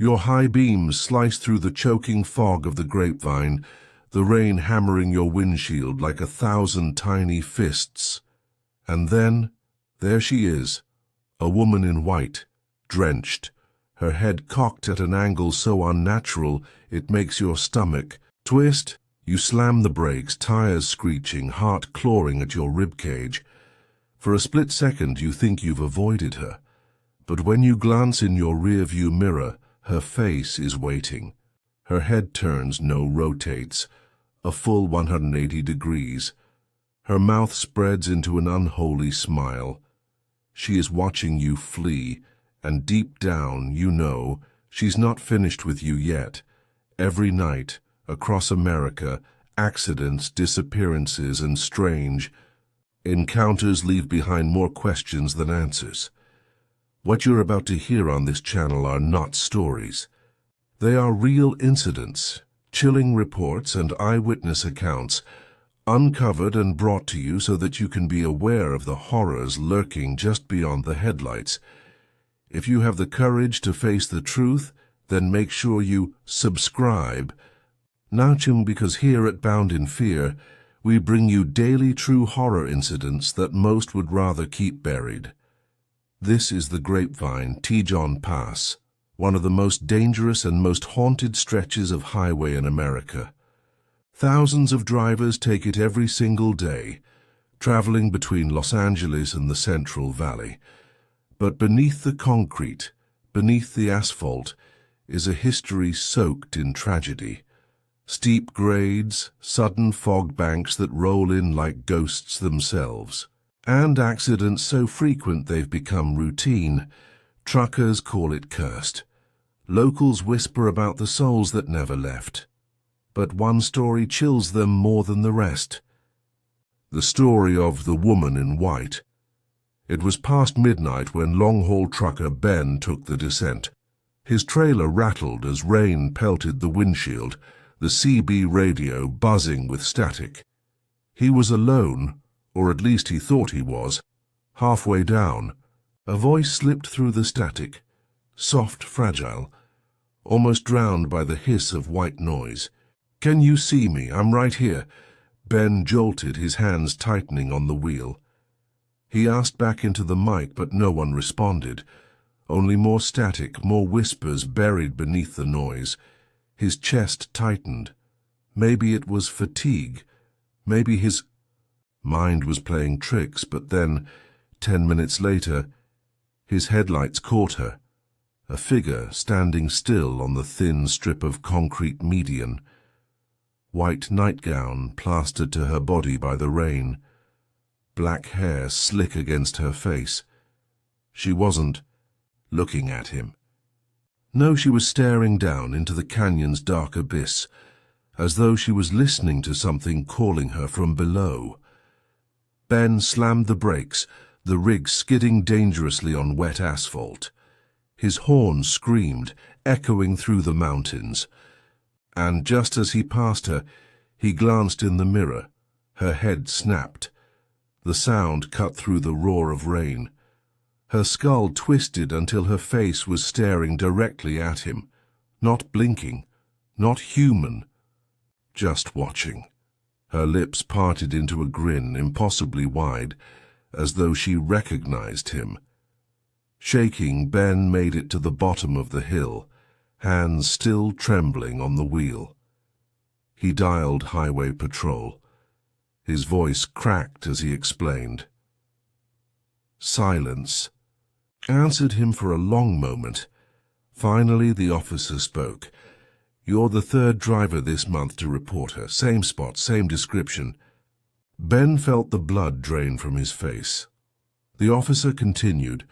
Your high beams slice through the choking fog of the Grapevine, the rain hammering your windshield like 1,000 tiny fists. And then, there she is, a woman in white, drenched, her head cocked at an angle so unnatural it makes your stomach twist. You slam the brakes, tires screeching, heart clawing at your ribcage. For a split second you think you've avoided her, but when you glance in your rearview mirror, her face is waiting. Her head turns, no rotates, a full 180 degrees. Her mouth spreads into an unholy smile. She is watching you flee, and deep down you know she's not finished with you yet. Every night, across America, accidents, disappearances, and strange encounters leave behind more questions than answers. What you're about to hear on this channel are not stories. They are real incidents, chilling reports, and eyewitness accounts, uncovered and brought to you so that you can be aware of the horrors lurking just beyond the headlights. If you have the courage to face the truth, then make sure you subscribe. Nauchum, because here at Bound in Fear, we bring you daily true horror incidents that most would rather keep buried. This is the Grapevine Tejon Pass, one of the most dangerous and most haunted stretches of highway in America. Thousands of drivers take it every single day, traveling between Los Angeles and the Central Valley. But beneath the concrete, beneath the asphalt, is a history soaked in tragedy. Steep grades, sudden fog banks that roll in like ghosts themselves, and accidents so frequent they've become routine. Truckers call it cursed. Locals whisper about the souls that never left. But one story chills them more than the rest. The story of the woman in white. It was past midnight when long-haul trucker Ben took the descent. His trailer rattled as rain pelted the windshield, the CB radio buzzing with static. He was alone, or at least he thought he was. Halfway down, a voice slipped through the static, soft, fragile, almost drowned by the hiss of white noise. "Can you see me? I'm right here." Ben jolted, his hands tightening on the wheel. He asked back into the mic, but no one responded. Only more static, more whispers buried beneath the noise. His chest tightened. Maybe it was fatigue. Maybe his mind was playing tricks, but then, 10 minutes later, his headlights caught her. A figure standing still on the thin strip of concrete median. White nightgown plastered to her body by the rain. Black hair slick against her face. She wasn't looking at him. No, she was staring down into the canyon's dark abyss, as though she was listening to something calling her from below. Ben slammed the brakes, the rig skidding dangerously on wet asphalt. His horn screamed, echoing through the mountains. And just as he passed her, he glanced in the mirror. Her head snapped. The sound cut through the roar of rain. Her skull twisted until her face was staring directly at him, not blinking, not human, just watching. Her lips parted into a grin impossibly wide, as though she recognized him. Shaking, Ben made it to the bottom of the hill, hands still trembling on the wheel. He dialed highway patrol. His voice cracked as he explained. Silence answered him for a long moment. Finally, the officer spoke. "You're the third driver this month to report her. Same spot, same description." Ben felt the blood drain from his face. The officer continued.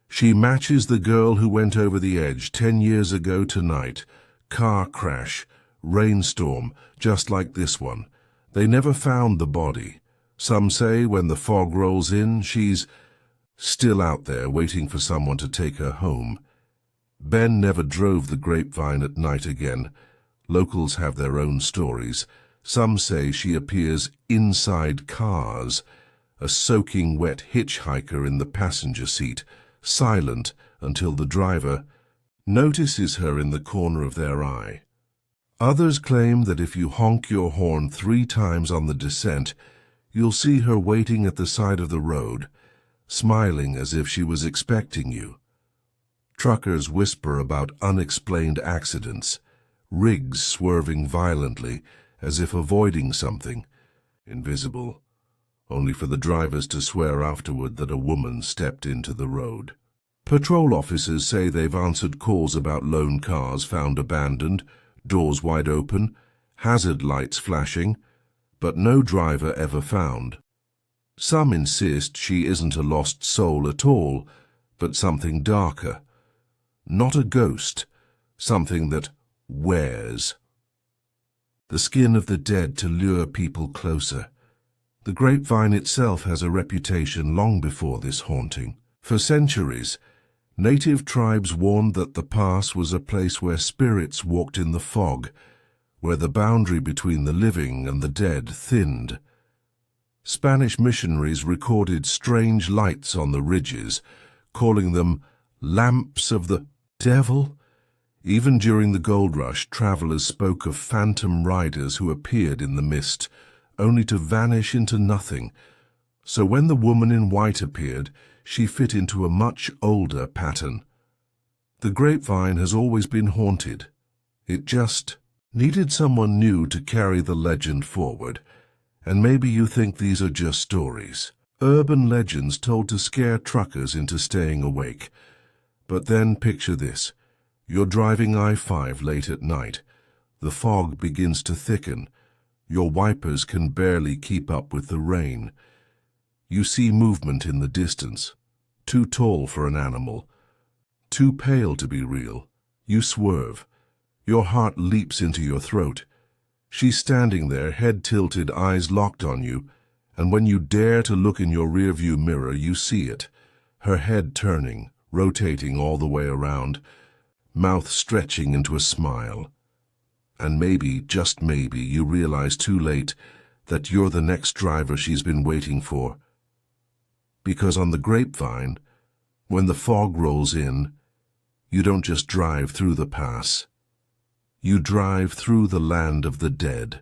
"She matches the girl who went over the edge 10 years ago tonight. Car crash, rainstorm, just like this one. They never found the body. Some say when the fog rolls in, she's still out there waiting for someone to take her home." Ben never drove the Grapevine at night again. Locals have their own stories. Some say she appears inside cars, a soaking wet hitchhiker in the passenger seat, silent until the driver notices her in the corner of their eye. Others claim that if you honk your horn 3 times on the descent, you'll see her waiting at the side of the road, smiling as if she was expecting you. Truckers whisper about unexplained accidents, rigs swerving violently as if avoiding something, invisible, only for the drivers to swear afterward that a woman stepped into the road. Patrol officers say they've answered calls about lone cars found abandoned, doors wide open, hazard lights flashing, but no driver ever found. Some insist she isn't a lost soul at all, but something darker. Not a ghost, something that wears the skin of the dead to lure people closer. The Grapevine itself has a reputation long before this haunting. For centuries, native tribes warned that the pass was a place where spirits walked in the fog, where the boundary between the living and the dead thinned. Spanish missionaries recorded strange lights on the ridges, calling them lamps of the devil. Even during the gold rush, travelers spoke of phantom riders who appeared in the mist, only to vanish into nothing. So when the woman in white appeared, she fit into a much older pattern. The Grapevine has always been haunted. It just needed someone new to carry the legend forward. And maybe you think these are just stories, urban legends told to scare truckers into staying awake. But then picture this. You're driving I-5 late at night. The fog begins to thicken. Your wipers can barely keep up with the rain. You see movement in the distance. Too tall for an animal. Too pale to be real. You swerve. Your heart leaps into your throat. She's standing there, head tilted, eyes locked on you, and when you dare to look in your rearview mirror, you see it. Her head turning, rotating all the way around, mouth stretching into a smile. And maybe, just maybe, you realize too late that you're the next driver she's been waiting for. Because on the Grapevine, when the fog rolls in, you don't just drive through the pass. You drive through the land of the dead.